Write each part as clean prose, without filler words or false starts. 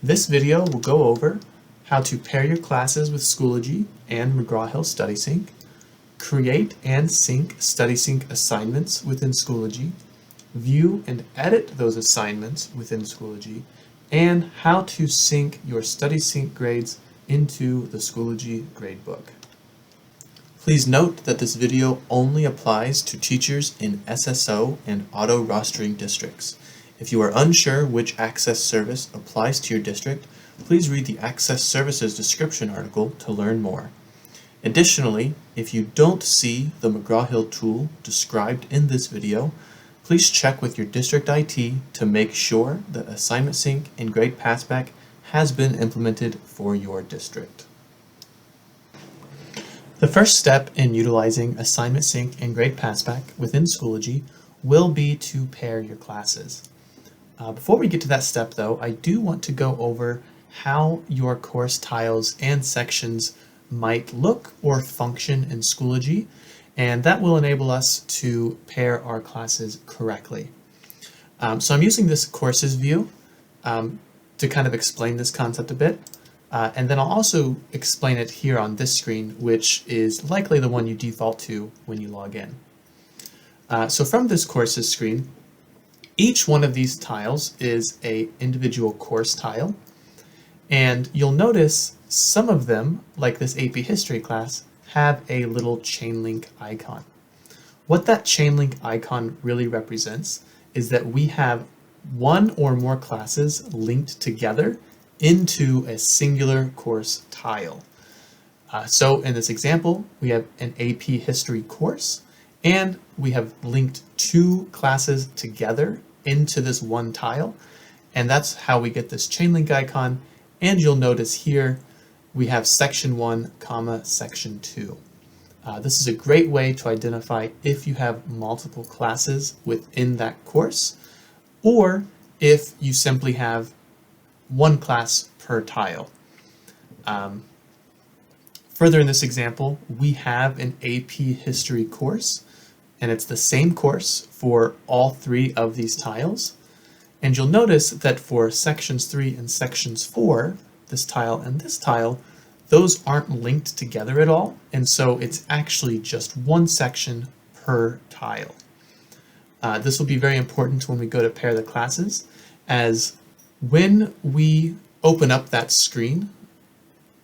This video will go over how to pair your classes with Schoology and McGraw-Hill StudySync, create and sync StudySync assignments within Schoology, view and edit those assignments within Schoology, and how to sync your StudySync grades into the Schoology Gradebook. Please note that this video only applies to teachers in SSO and auto-rostering districts. If you are unsure which access service applies to your district, please read the Access Services description article to learn more. Additionally, if you don't see the McGraw-Hill tool described in this video, please check with your district IT to make sure that Assignment Sync and Grade Passback has been implemented for your district. The first step in utilizing Assignment Sync and Grade Passback within Schoology will be to pair your classes. Before we get to that step though, I do want to go over how your course tiles and sections might look or function in Schoology, and that will enable us to pair our classes correctly. So I'm using this courses view to kind of explain this concept a bit, and then I'll also explain it here on this screen, which is likely the one you default to when you log in. So from this courses screen, each one of these tiles is an individual course tile, and you'll notice some of them, like this AP History class, have a little chain link icon. What that chain link icon really represents is that we have one or more classes linked together into a singular course tile. So in this example, we have an AP History course, and we have linked two classes together into this one tile, and that's how we get this chain link icon. And you'll notice here we have section 1, section 2. This is a great way to identify if you have multiple classes within that course, or if you simply have one class per tile. Further in this example, we have an AP History course, and it's the same course for all three of these tiles. And you'll notice that for sections 3 and sections 4, this tile and this tile, those aren't linked together at all, and so it's actually just one section per tile. This will be very important when we go to pair the classes, as when we open up that screen,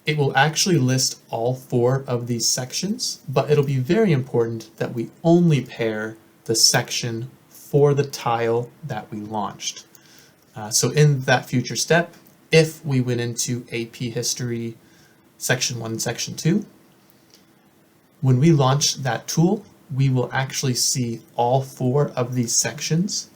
it will actually list all 4 of these sections, but it'll be very important that we only pair the section for the tile that we launched. So in that future step, if we went into AP History Section 1 and Section 2, when we launch that tool, we will actually see all 4 of these sections,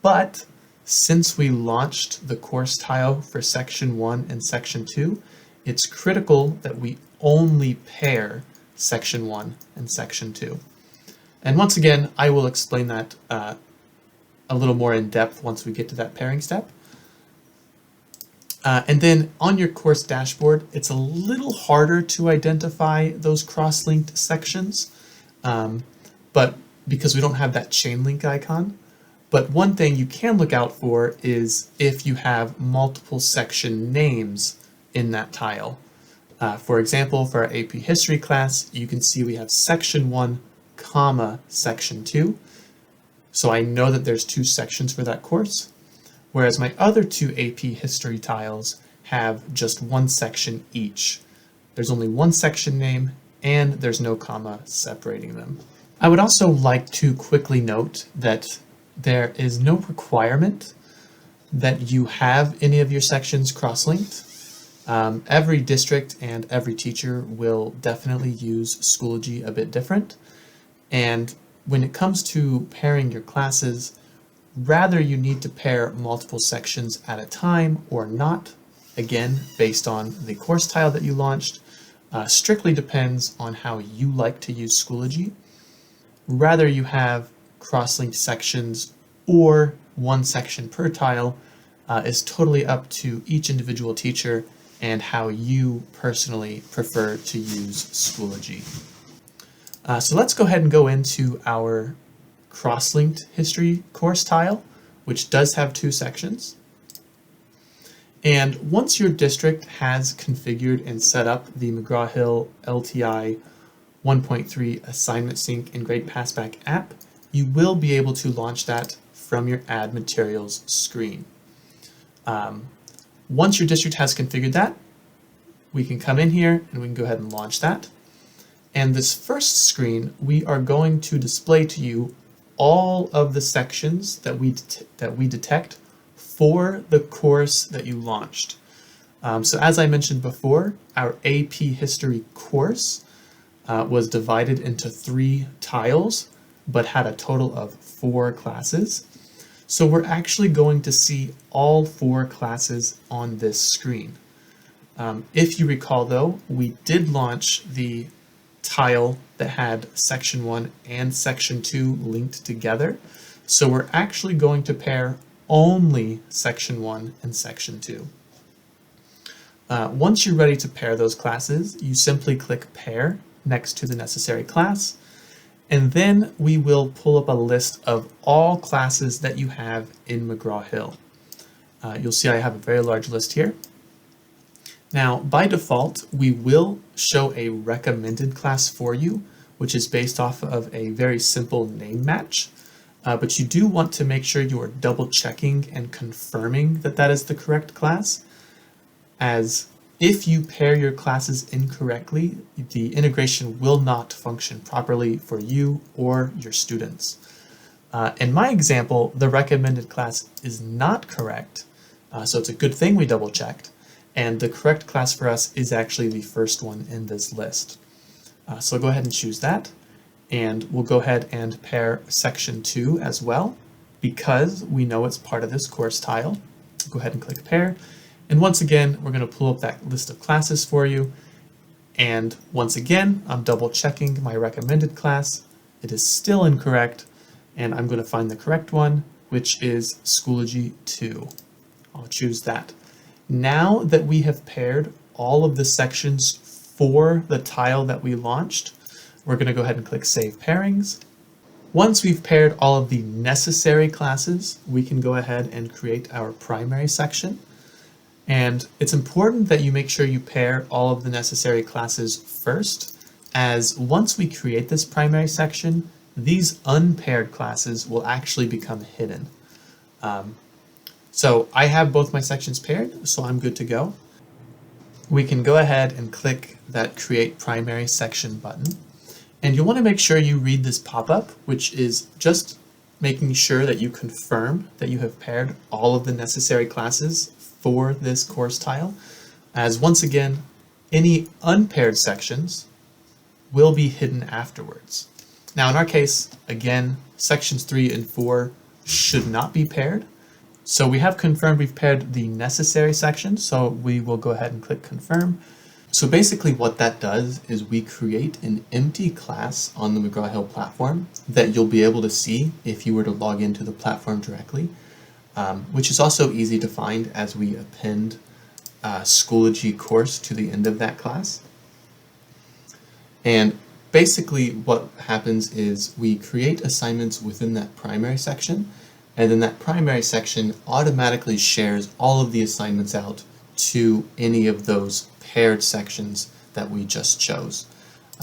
but since we launched the course tile for Section 1 and Section 2, it's critical that we only pair Section 1 and Section 2. And once again, I will explain that a little more in depth once we get to that pairing step. And then on your course dashboard, it's a little harder to identify those cross-linked sections, but because we don't have that chain link icon. But one thing you can look out for is if you have multiple section names in that tile. For example, for our AP History class, you can see we have Section 1, Section 2. So I know that there's 2 sections for that course, whereas my other 2 AP History tiles have just 1 section each. There's only 1 section name, and there's no comma separating them. I would also like to quickly note that there is no requirement that you have any of your sections cross-linked. Every district and every teacher will definitely use Schoology a bit different, and when it comes to pairing your classes, rather you need to pair multiple sections at a time or not, again based on the course tile that you launched, strictly depends on how you like to use Schoology. Rather you have cross-linked sections or 1 section per tile is totally up to each individual teacher and how you personally prefer to use Schoology. So let's go ahead and go into our cross-linked history course tile, which does have 2 sections. And once your district has configured and set up the McGraw-Hill LTI 1.3 Assignment Sync and Grade Passback app, you will be able to launch that from your Add Materials screen. Once your district has configured that, we can come in here and we can go ahead and launch that. And this first screen, we are going to display to you all of the sections that we detect for the course that you launched. So as I mentioned before, our AP History course was divided into 3 tiles, but had a total of 4 classes. So we're actually going to see all 4 classes on this screen. If you recall though, we did launch the tile that had section 1 and section 2 linked together. So we're actually going to pair only section 1 and section 2. Once you're ready to pair those classes, you simply click Pair next to the necessary class, and then we will pull up a list of all classes that you have in McGraw-Hill. You'll see I have a very large list here. Now, by default, we will show a recommended class for you, which is based off of a very simple name match. But you do want to make sure you are double checking and confirming that that is the correct class, as if you pair your classes incorrectly, the integration will not function properly for you or your students. In my example, the recommended class is not correct, so it's a good thing we double checked, and the correct class for us is actually the first one in this list. So I'll go ahead and choose that. And we'll go ahead and pair section 2 as well, because we know it's part of this course tile. Go ahead and click pair. And once again, we're going to pull up that list of classes for you. And once again, I'm double checking my recommended class. It is still incorrect. And I'm going to find the correct one, which is Schoology 2. I'll choose that. Now that we have paired all of the sections for the tile that we launched, we're going to go ahead and click Save Pairings. Once we've paired all of the necessary classes, we can go ahead and create our primary section. And it's important that you make sure you pair all of the necessary classes first, as once we create this primary section, these unpaired classes will actually become hidden. So I have both my sections paired, so I'm good to go. We can go ahead and click that Create Primary Section button. And you'll want to make sure you read this pop-up, which is just making sure that you confirm that you have paired all of the necessary classes for this course tile, as once again, any unpaired sections will be hidden afterwards. Now in our case, again, sections 3 and 4 should not be paired. So we have confirmed we've paired the necessary sections, so we will go ahead and click Confirm. So basically what that does is we create an empty class on the McGraw-Hill platform that you'll be able to see if you were to log into the platform directly, which is also easy to find as we append Schoology course to the end of that class. And basically what happens is we create assignments within that primary section, and then that primary section automatically shares all of the assignments out to any of those paired sections that we just chose.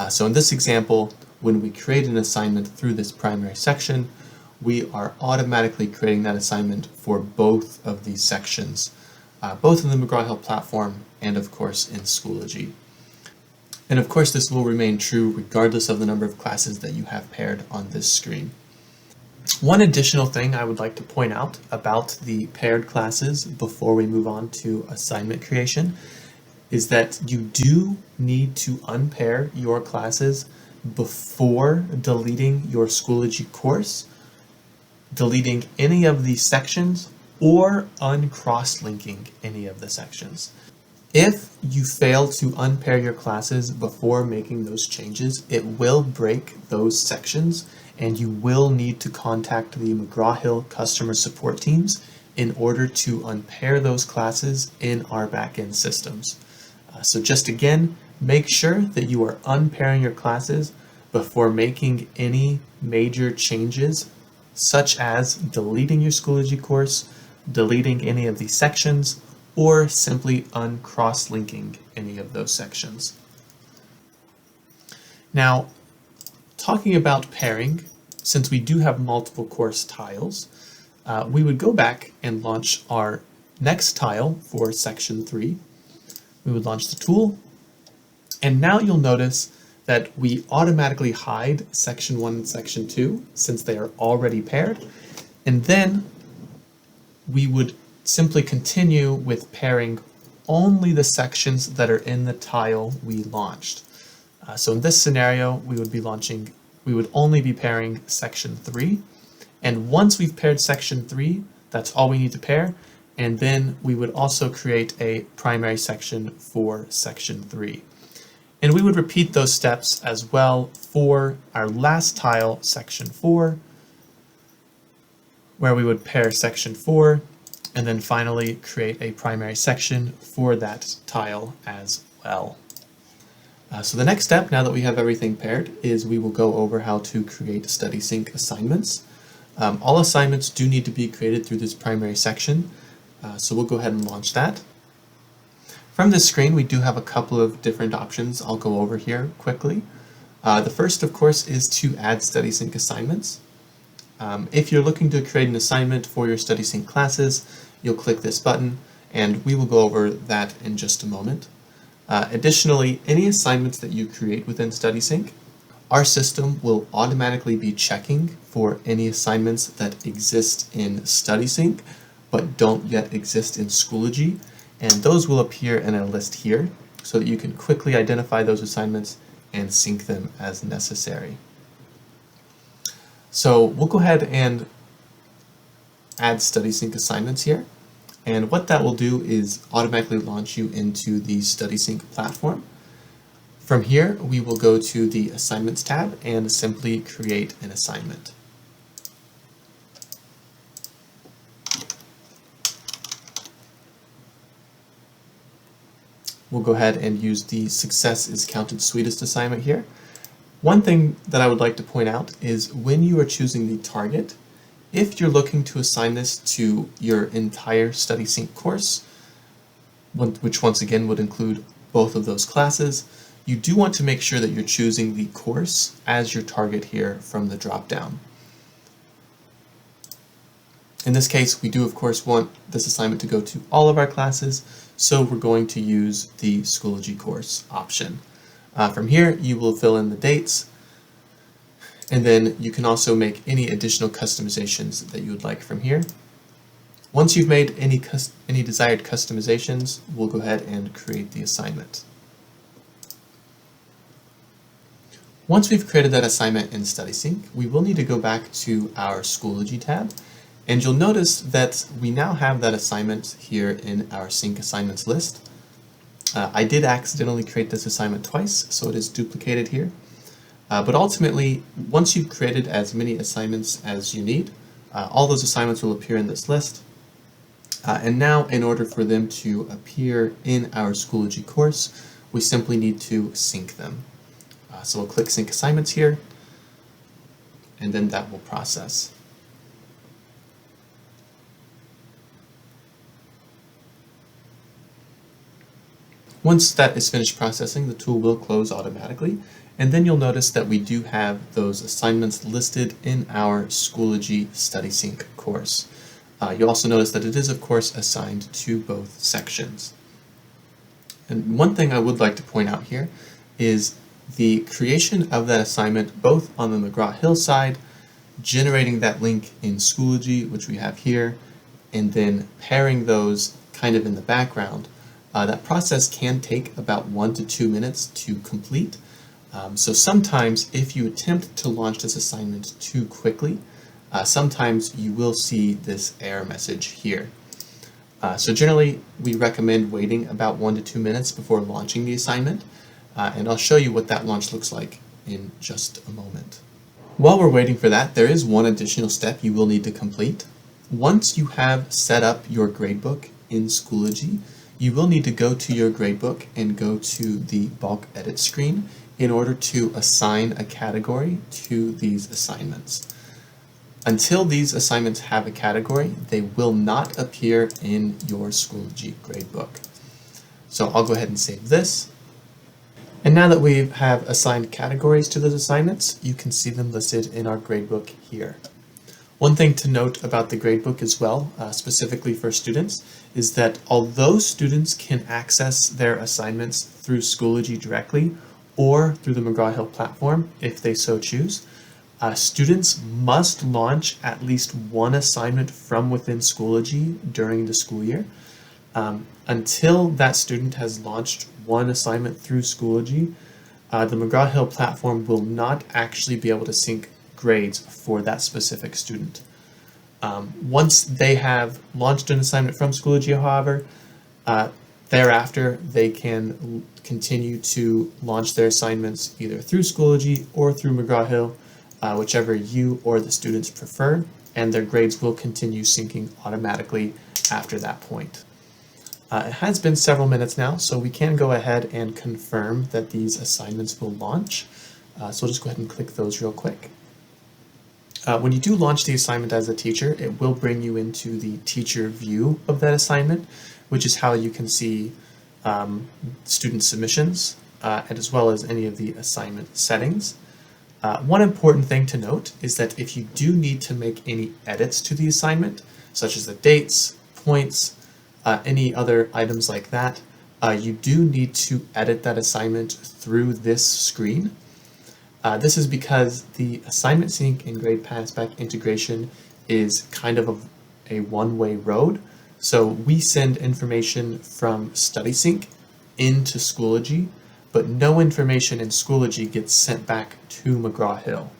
So in this example, when we create an assignment through this primary section, we are automatically creating that assignment for both of these sections, both in the McGraw-Hill platform and of course in Schoology. And of course this will remain true regardless of the number of classes that you have paired on this screen. One additional thing I would like to point out about the paired classes before we move on to assignment creation is that you do need to unpair your classes before deleting your Schoology course, deleting any of these sections, or uncross-linking any of the sections. If you fail to unpair your classes before making those changes, it will break those sections, and you will need to contact the McGraw-Hill customer support teams in order to unpair those classes in our backend systems. So just again, make sure that you are unpairing your classes before making any major changes, such as deleting your Schoology course, deleting any of these sections, or simply uncross-linking any of those sections. Now, talking about pairing, since we do have multiple course tiles, we would go back and launch our next tile for section 3. We would launch the tool, and now you'll notice that we automatically hide section 1 and section 2 since they are already paired, and then we would simply continue with pairing only the sections that are in the tile we launched. So in this scenario, we would only be pairing section 3, and once we've paired section 3, that's all we need to pair, and then we would also create a primary section for section 3. And we would repeat those steps as well for our last tile, section 4, where we would pair section 4, and then finally create a primary section for that tile as well. So the next step, now that we have everything paired, is we will go over how to create StudySync assignments. All assignments do need to be created through this primary section, so we'll go ahead and launch that. From this screen, we do have a couple of different options I'll go over here quickly. The first, of course, is to add StudySync assignments. If you're looking to create an assignment for your StudySync classes, you'll click this button, and we will go over that in just a moment. Additionally, any assignments that you create within StudySync, our system will automatically be checking for any assignments that exist in StudySync but don't yet exist in Schoology, and those will appear in a list here so that you can quickly identify those assignments and sync them as necessary. So we'll go ahead and add StudySync assignments here. And what that will do is automatically launch you into the StudySync platform. From here, we will go to the Assignments tab and simply create an assignment. We'll go ahead and use the Success is Counted Sweetest assignment here. One thing that I would like to point out is when you are choosing the target, if you're looking to assign this to your entire StudySync course, which once again would include both of those classes, you do want to make sure that you're choosing the course as your target here from the drop-down. In this case, we do of course want this assignment to go to all of our classes, so we're going to use the Schoology course option. From here, you will fill in the dates, and then you can also make any additional customizations that you would like from here. Once you've made any desired customizations, we'll go ahead and create the assignment. Once we've created that assignment in StudySync, we will need to go back to our Schoology tab, and you'll notice that we now have that assignment here in our Sync Assignments list. I did accidentally create this assignment twice, so it is duplicated here. But ultimately, once you've created as many assignments as you need, all those assignments will appear in this list. And now, in order for them to appear in our Schoology course, we simply need to sync them. So we'll click Sync Assignments here, and then that will process. Once that is finished processing, the tool will close automatically, and then you'll notice that we do have those assignments listed in our Schoology StudySync course. You'll also notice that it is, of course, assigned to both sections. And one thing I would like to point out here is the creation of that assignment both on the McGraw-Hill side, generating that link in Schoology, which we have here, and then pairing those kind of in the background. That process can take about 1 to 2 minutes to complete. So sometimes if you attempt to launch this assignment too quickly, sometimes you will see this error message here. So generally, we recommend waiting about 1 to 2 minutes before launching the assignment, and I'll show you what that launch looks like in just a moment. While we're waiting for that, there is one additional step you will need to complete. Once you have set up your gradebook in Schoology, you will need to go to your gradebook and go to the bulk edit screen in order to assign a category to these assignments. Until these assignments have a category, they will not appear in your Schoology Gradebook. So I'll go ahead and save this. And now that we have assigned categories to those assignments, you can see them listed in our gradebook here. One thing to note about the gradebook as well, specifically for students, is that although students can access their assignments through Schoology directly or through the McGraw-Hill platform if they so choose, students must launch at least one assignment from within Schoology during the school year. Until that student has launched one assignment through Schoology, the McGraw-Hill platform will not actually be able to sync grades for that specific student. Once they have launched an assignment from Schoology, however, thereafter they can continue to launch their assignments either through Schoology or through McGraw-Hill, whichever you or the students prefer, and their grades will continue syncing automatically after that point. It has been several minutes now, so we can go ahead and confirm that these assignments will launch. So we'll just go ahead and click those real quick. When you do launch the assignment as a teacher, it will bring you into the teacher view of that assignment, which is how you can see student submissions, and as well as any of the assignment settings. One important thing to note is that if you do need to make any edits to the assignment, such as the dates, points, any other items like that, you do need to edit that assignment through this screen. This is because the assignment sync and grade passback integration is kind of a one-way road. So we send information from StudySync into Schoology, but no information in Schoology gets sent back to McGraw-Hill.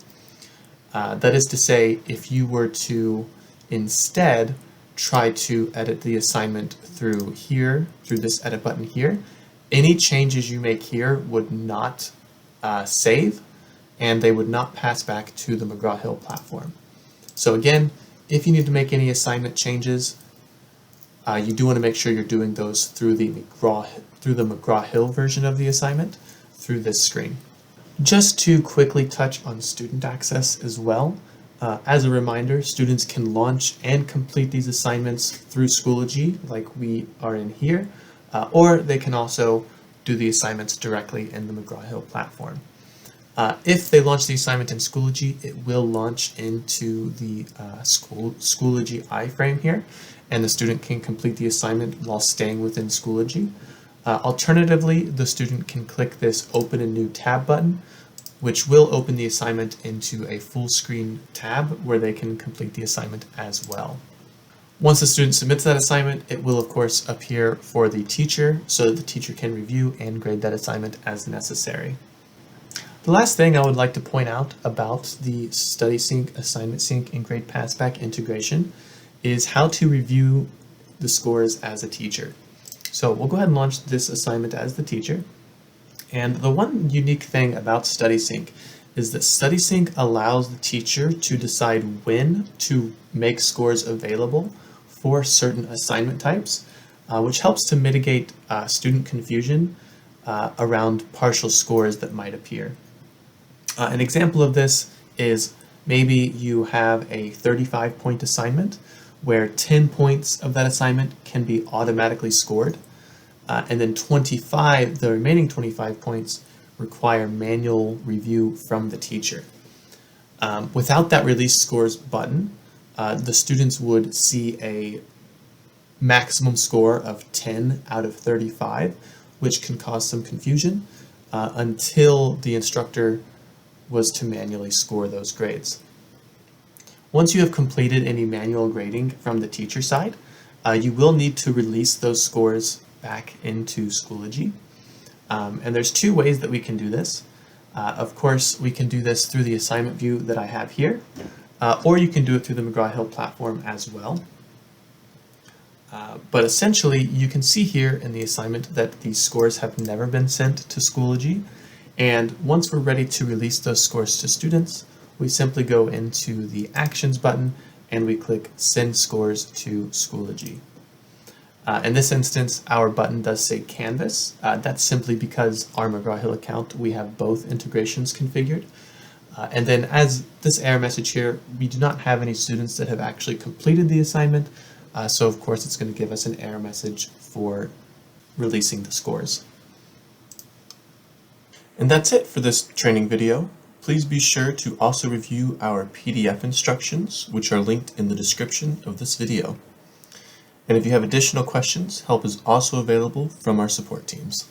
That is to say, if you were to instead try to edit the assignment through here, through this edit button here, any changes you make here would not save, and they would not pass back to the McGraw-Hill platform. So again, if you need to make any assignment changes, you do want to make sure you're doing those through the McGraw-Hill version of the assignment through this screen. Just to quickly touch on student access as well, as a reminder, students can launch and complete these assignments through Schoology like we are in here, or they can also do the assignments directly in the McGraw-Hill platform. If they launch the assignment in Schoology, it will launch into the Schoology iframe here, and the student can complete the assignment while staying within Schoology. Alternatively, the student can click this Open a New Tab button, which will open the assignment into a full screen tab where they can complete the assignment as well. Once the student submits that assignment, it will of course appear for the teacher so that the teacher can review and grade that assignment as necessary. The last thing I would like to point out about the StudySync, Assignment Sync, and Grade Passback integration is how to review the scores as a teacher. So we'll go ahead and launch this assignment as the teacher. And the one unique thing about StudySync is that StudySync allows the teacher to decide when to make scores available for certain assignment types, which helps to mitigate student confusion around partial scores that might appear. An example of this is maybe you have a 35-point assignment where 10 points of that assignment can be automatically scored, and then the remaining 25 points require manual review from the teacher. Without that release scores button, the students would see a maximum score of 10 out of 35, which can cause some confusion until the instructor was to manually score those grades. Once you have completed any manual grading from the teacher side, you will need to release those scores back into Schoology. And there's two ways that we can do this. Of course, we can do this through the assignment view that I have here, or you can do it through the McGraw-Hill platform as well. But essentially, you can see here in the assignment that these scores have never been sent to Schoology. And once we're ready to release those scores to students, we simply go into the Actions button and we click Send Scores to Schoology. In this instance, our button does say Canvas. That's simply because our McGraw-Hill account, we have both integrations configured. And then as this error message here, we do not have any students that have actually completed the assignment, so of course it's going to give us an error message for releasing the scores. And that's it for this training video. Please be sure to also review our PDF instructions, which are linked in the description of this video. And if you have additional questions, help is also available from our support teams.